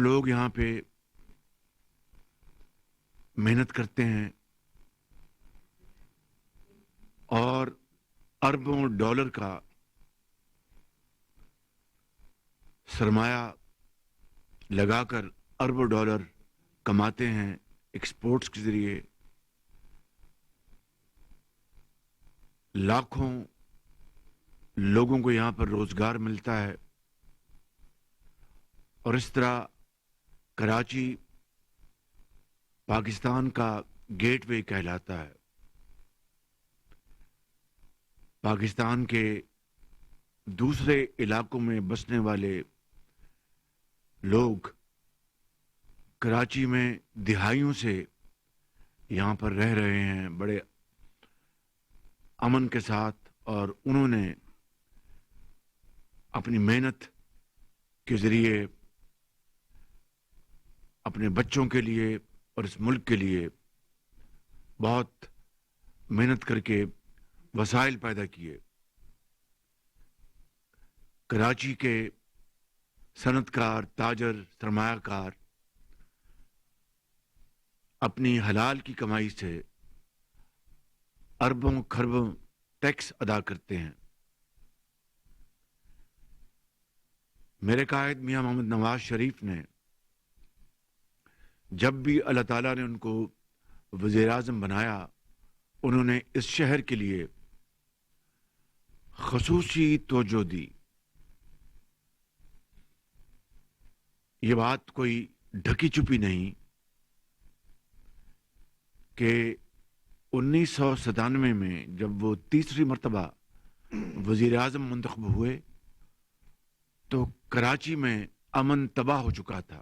لوگ یہاں پہ محنت کرتے ہیں اور اربوں ڈالر کا سرمایہ لگا کر اربوں ڈالر کماتے ہیں ایکسپورٹس کے ذریعے. لاکھوں لوگوں کو یہاں پر روزگار ملتا ہے اور اس طرح کراچی پاکستان کا گیٹ وے کہلاتا ہے. پاکستان کے دوسرے علاقوں میں بسنے والے لوگ کراچی میں دہائیوں سے یہاں پر رہ رہے ہیں بڑے امن کے ساتھ, اور انہوں نے اپنی محنت کے ذریعے اپنے بچوں کے لیے اور اس ملک کے لیے بہت محنت کر کے وسائل پیدا کیے. کراچی کے صنعت کار, تاجر, سرمایہ کار اپنی حلال کی کمائی سے اربوں کھربوں ٹیکس ادا کرتے ہیں. میرے قائد میاں محمد نواز شریف نے جب بھی اللہ تعالیٰ نے ان کو وزیر اعظم بنایا, انہوں نے اس شہر کے لیے خصوصی توجہ دی. یہ بات کوئی ڈھکی چھپی نہیں کہ 1997 میں جب وہ تیسری مرتبہ وزیر اعظم منتخب ہوئے تو کراچی میں امن تباہ ہو چکا تھا.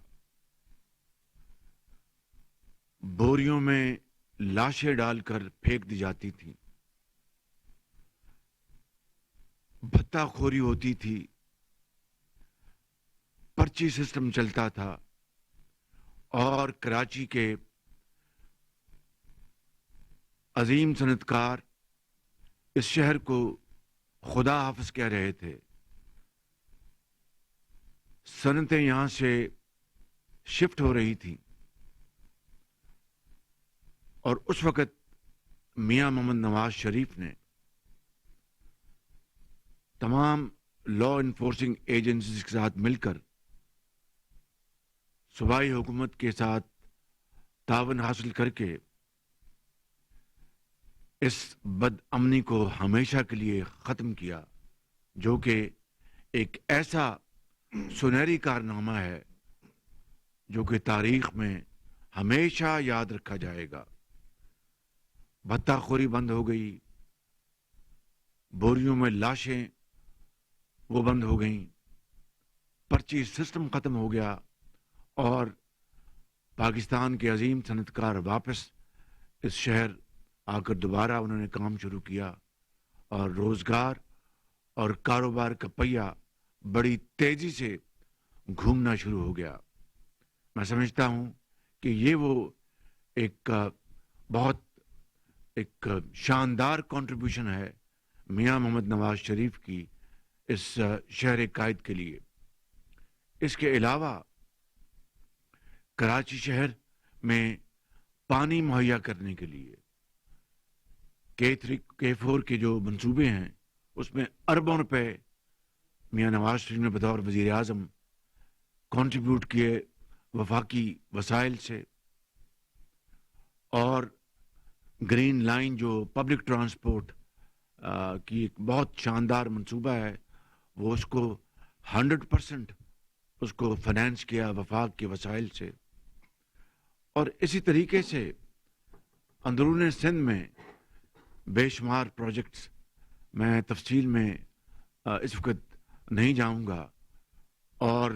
بوریوں میں لاشیں ڈال کر پھینک دی جاتی تھیں, بھتہ خوری ہوتی تھی, پرچی سسٹم چلتا تھا, اور کراچی کے عظیم صنعت کار اس شہر کو خدا حافظ کہہ رہے تھے. صنعتیں یہاں سے شفٹ ہو رہی تھیں, اور اس وقت میاں محمد نواز شریف نے تمام لا انفورسنگ ایجنسیز کے ساتھ مل کر صوبائی حکومت کے ساتھ تعاون حاصل کر کے اس بد امنی کو ہمیشہ کے لیے ختم کیا, جو کہ ایک ایسا سنہری کارنامہ ہے جو کہ تاریخ میں ہمیشہ یاد رکھا جائے گا. بھتہ خوری بند ہو گئی, بوریوں میں لاشیں وہ بند ہو گئیں, پرچی سسٹم ختم ہو گیا, اور پاکستان کے عظیم صنعت کار واپس اس شہر آ کر دوبارہ انہوں نے کام شروع کیا, اور روزگار اور کاروبار کا پہیہ بڑی تیزی سے گھومنا شروع ہو گیا. میں سمجھتا ہوں کہ یہ وہ ایک بہت ایک شاندار کنٹریبیوشن ہے میاں محمد نواز شریف کی اس شہر قائد کے لیے. اس کے علاوہ کراچی شہر میں پانی مہیا کرنے کے لیے K3 K4 کے جو منصوبے ہیں اس میں اربوں روپے میاں نواز شریف نے بطور وزیر اعظم کنٹریبیوٹ کیے وفاقی وسائل سے, اور گرین لائن جو پبلک ٹرانسپورٹ کی ایک بہت شاندار منصوبہ ہے, وہ اس کو 100% اس کو فنانس کیا وفاق کے وسائل سے. اور اسی طریقے سے اندرون سندھ میں بے شمار پروجیکٹس, میں تفصیل میں اس وقت نہیں جاؤں گا, اور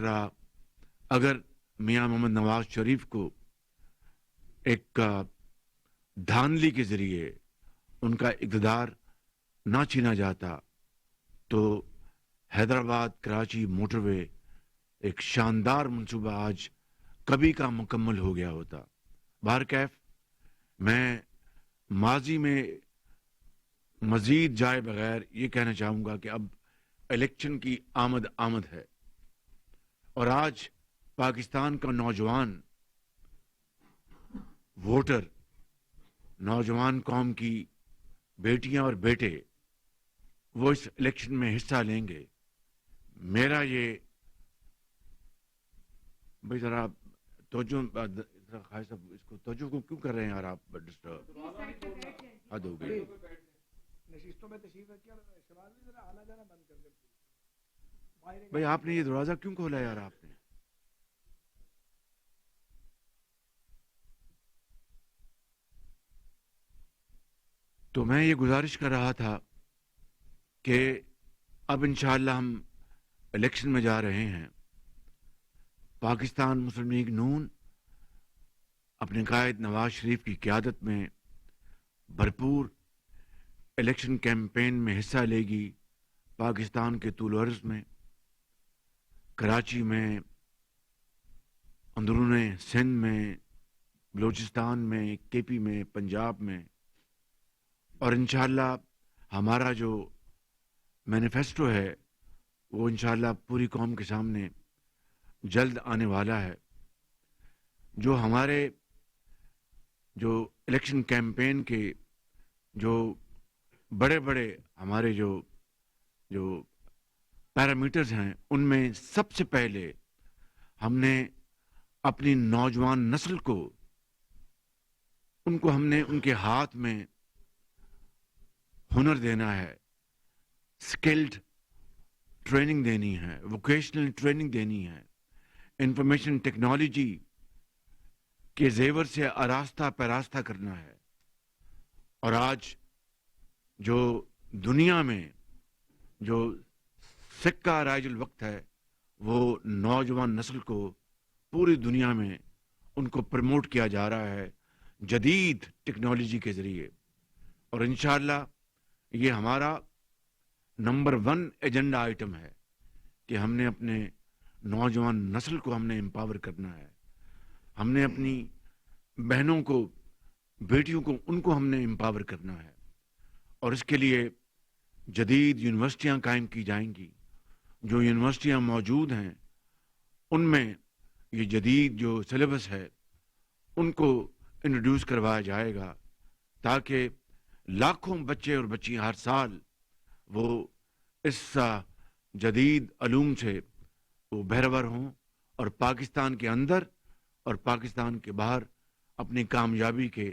اگر میاں محمد نواز شریف کو ایک دھاندلی کے ذریعے ان کا اقتدار نہ چھینا جاتا تو حیدرآباد کراچی موٹر وے ایک شاندار منصوبہ آج کبھی کا مکمل ہو گیا ہوتا. بہرکیف میں ماضی میں مزید جائے بغیر یہ کہنا چاہوں گا کہ اب الیکشن کی آمد ہے, اور آج پاکستان کا نوجوان ووٹر، نوجوان قوم کی بیٹیاں اور بیٹے وہ اس الیکشن میں حصہ لیں گے. میرا یہ بھائی ذرا توجہ خواہ صاحب اس کو توجہ کو کیوں کر رہے ہیں یار آپ؟ ڈسٹرب حد ہو گئی. نشستوں میں تشریف رکھیے اور شباب بھی ذرا آنا جانا بند کر دیں. بھائی آپ نے یہ دروازہ کیوں کھولا یار آپ نے؟ تو میں یہ گزارش کر رہا تھا کہ اب انشاءاللہ ہم الیکشن میں جا رہے ہیں. پاکستان مسلم لیگ نون اپنے قائد نواز شریف کی قیادت میں بھرپور الیکشن کیمپین میں حصہ لے گی. پاکستان کے طول و عرض میں، کراچی میں، اندرون سندھ میں، بلوچستان میں، کے پی میں، پنجاب میں، اور انشاءاللہ ہمارا جو مینیفیسٹو ہے وہ انشاءاللہ پوری قوم کے سامنے جلد آنے والا ہے. جو ہمارے جو الیکشن کیمپین کے جو بڑے بڑے ہمارے جو پیرامیٹرز ہیں، ان میں سب سے پہلے ہم نے اپنی نوجوان نسل کو ہم نے ان کے ہاتھ میں ہنر دینا ہے، سکلڈ ٹریننگ دینی ہے، ووکیشنل ٹریننگ دینی ہے، انفارمیشن ٹیکنالوجی کے زیور سے آراستہ پیراستہ کرنا ہے. اور آج جو دنیا میں جو سکہ رائج الوقت ہے وہ نوجوان نسل کو پوری دنیا میں ان کو پروموٹ کیا جا رہا ہے جدید ٹیکنالوجی کے ذریعے. اور انشاءاللہ یہ ہمارا نمبر 1 ایجنڈا آئٹم ہے کہ ہم نے اپنے نوجوان نسل کو ہم نے امپاور کرنا ہے. ہم نے اپنی بہنوں کو، بیٹیوں کو، ان کو ہم نے امپاور کرنا ہے. اور اس کے لیے جدید یونیورسٹیاں قائم کی جائیں گی. جو یونیورسٹیاں موجود ہیں ان میں یہ جدید جو سلیبس ہے ان کو انٹروڈیوس کروایا جائے گا تاکہ لاکھوں بچے اور بچیاں ہر سال وہ اس جدید علوم سے وہ بہرور ہوں اور پاکستان کے اندر اور پاکستان کے باہر اپنی کامیابی کے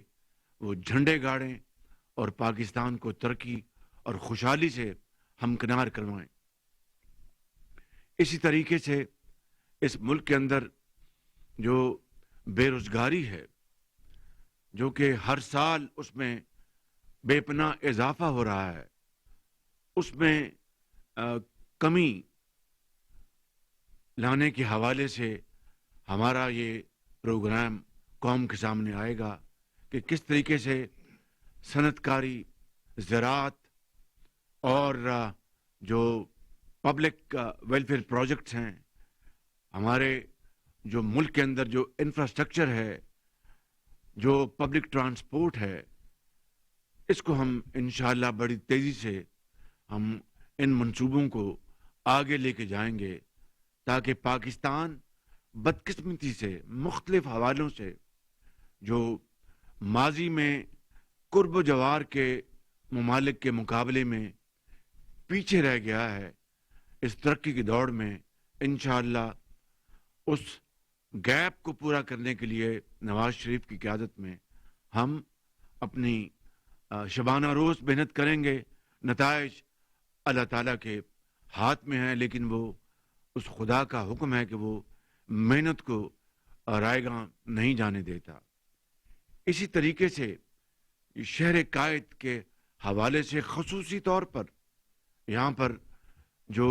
وہ جھنڈے گاڑیں اور پاکستان کو ترقی اور خوشحالی سے ہمکنار کروائیں. اسی طریقے سے اس ملک کے اندر جو بے روزگاری ہے، جو کہ ہر سال اس میں بے پناہ اضافہ ہو رہا ہے، اس میں کمی لانے کے حوالے سے ہمارا یہ پروگرام قوم کے سامنے آئے گا کہ کس طریقے سے صنعت کاری، زراعت اور جو پبلک ویلفیئر پروجیکٹس ہیں، ہمارے جو ملک کے اندر جو انفراسٹرکچر ہے، جو پبلک ٹرانسپورٹ ہے، اس کو ہم انشاءاللہ بڑی تیزی سے ہم ان منصوبوں کو آگے لے کے جائیں گے تاکہ پاکستان بدقسمتی سے مختلف حوالوں سے جو ماضی میں قرب و جوار کے ممالک کے مقابلے میں پیچھے رہ گیا ہے، اس ترقی کی دوڑ میں انشاءاللہ اس گیپ کو پورا کرنے کے لیے نواز شریف کی قیادت میں ہم اپنی شبانہ روز محنت کریں گے. نتائج اللہ تعالیٰ کے ہاتھ میں ہیں، لیکن وہ اس خدا کا حکم ہے کہ وہ محنت کو رائے گاں نہیں جانے دیتا. اسی طریقے سے شہر قائد کے حوالے سے خصوصی طور پر یہاں پر جو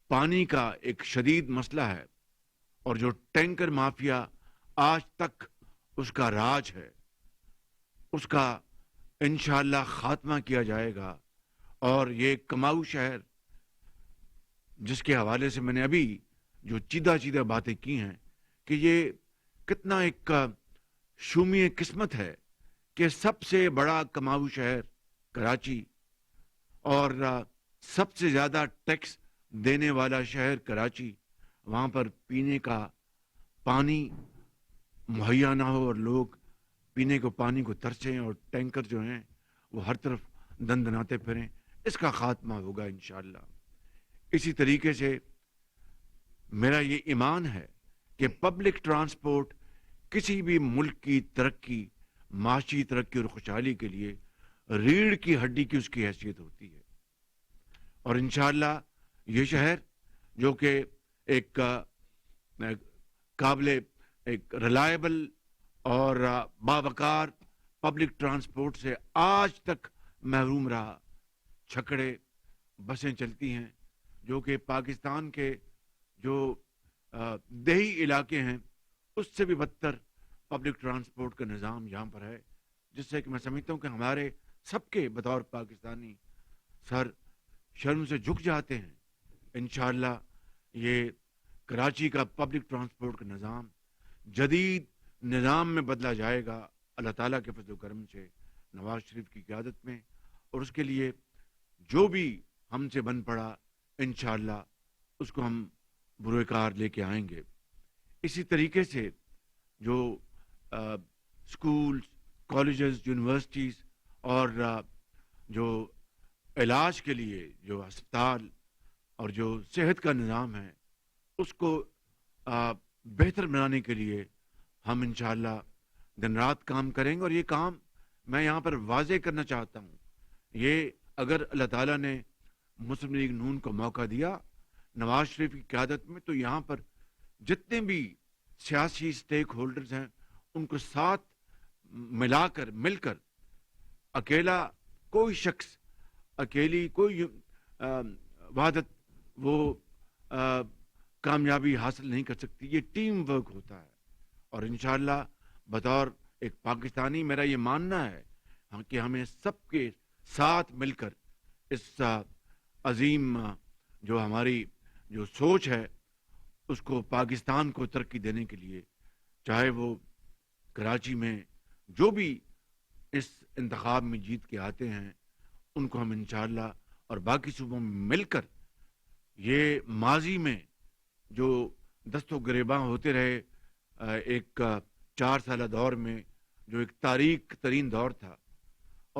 پانی کا ایک شدید مسئلہ ہے اور جو ٹینکر مافیا آج تک اس کا راج ہے، اس کا انشاءاللہ خاتمہ کیا جائے گا. اور یہ کماؤ شہر جس کے حوالے سے میں نے ابھی جو چیدہ باتیں کی ہیں کہ یہ کتنا ایک شومی قسمت ہے کہ سب سے بڑا کماؤ شہر کراچی اور سب سے زیادہ ٹیکس دینے والا شہر کراچی، وہاں پر پینے کا پانی مہیا نہ ہو اور لوگ پینے کو پانی کو ترسیں اور ٹینکر جو ہیں وہ ہر طرف دندناتے پھریں، اس کا خاتمہ ہوگا انشاءاللہ۔ اسی طریقے سے میرا یہ ایمان ہے کہ پبلک ٹرانسپورٹ کسی بھی ملک کی ترقی، معاشی ترقی اور خوشحالی کے لیے ریڑھ کی ہڈی کی اس کی حیثیت ہوتی ہے۔ اور انشاءاللہ یہ شہر جو کہ ایک قابل ایک ریلائبل اور باوقار پبلک ٹرانسپورٹ سے آج تک محروم رہا، چھکڑے بسیں چلتی ہیں جو کہ پاکستان کے جو دیہی علاقے ہیں اس سے بھی بدتر پبلک ٹرانسپورٹ کا نظام یہاں پر ہے، جس سے کہ میں سمجھتا ہوں کہ ہمارے سب کے بطور پاکستانی سر شرم سے جھک جاتے ہیں۔ انشاءاللہ یہ کراچی کا پبلک ٹرانسپورٹ کا نظام جدید نظام میں بدلا جائے گا اللہ تعالیٰ کے فضل و کرم سے، نواز شریف کی قیادت میں، اور اس کے لیے جو بھی ہم سے بن پڑا انشاءاللہ اس کو ہم بروئے کار لے کے آئیں گے۔ اسی طریقے سے جو سکولز، کالجز، یونیورسٹیز اور جو علاج کے لیے جو ہسپتال اور جو صحت کا نظام ہے اس کو بہتر بنانے کے لیے ہم انشاءاللہ دن رات کام کریں گے۔ اور یہ کام میں یہاں پر واضح کرنا چاہتا ہوں، یہ اگر اللہ تعالیٰ نے مسلم لیگ نون کو موقع دیا نواز شریف کی قیادت میں، تو یہاں پر جتنے بھی سیاسی سٹیک ہولڈرز ہیں ان کو ساتھ مل کر اکیلا کوئی شخص، اکیلی کوئی وحدت وہ کامیابی حاصل نہیں کر سکتی، یہ ٹیم ورک ہوتا ہے۔ اور انشاءاللہ بطور ایک پاکستانی میرا یہ ماننا ہے کہ ہمیں سب کے ساتھ مل کر اس عظیم جو ہماری جو سوچ ہے اس کو پاکستان کو ترقی دینے کے لیے، چاہے وہ کراچی میں جو بھی اس انتخاب میں جیت کے آتے ہیں ان کو ہم انشاءاللہ اور باقی صوبوں میں مل کر یہ ماضی میں جو دست و گریباں ہوتے رہے، ایک 4 سالہ دور میں جو ایک تاریک ترین دور تھا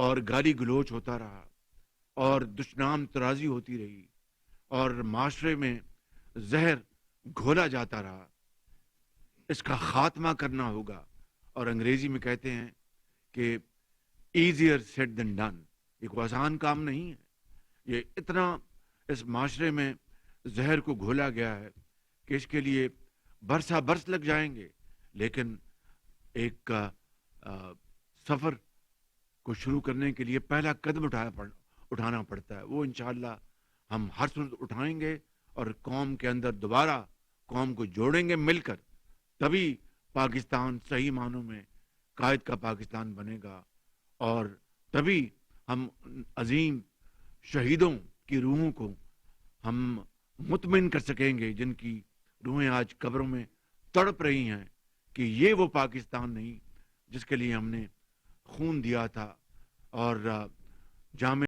اور گالی گلوچ ہوتا رہا اور دشنام ترازی ہوتی رہی اور معاشرے میں زہر گھولا جاتا رہا، اس کا خاتمہ کرنا ہوگا۔ اور انگریزی میں کہتے ہیں کہ ایزیئر سیڈ دین ڈن، یہ کوئی آسان کام نہیں ہے، یہ اتنا اس معاشرے میں زہر کو گھولا گیا ہے کہ اس کے لیے برسا برس لگ جائیں گے، لیکن ایک سفر کو شروع کرنے کے لیے پہلا قدم اٹھانا پڑتا ہے، وہ انشاءاللہ ہم ہر صورت اٹھائیں گے اور قوم کے اندر دوبارہ قوم کو جوڑیں گے مل کر، تبھی پاکستان صحیح معنوں میں قائد کا پاکستان بنے گا، اور تبھی ہم عظیم شہیدوں کی روحوں کو ہم مطمئن کر سکیں گے جن کی روحیں آج قبروں میں تڑپ رہی ہیں کہ یہ وہ پاکستان نہیں جس کے لیے ہم نے خون دیا تھا اور جامع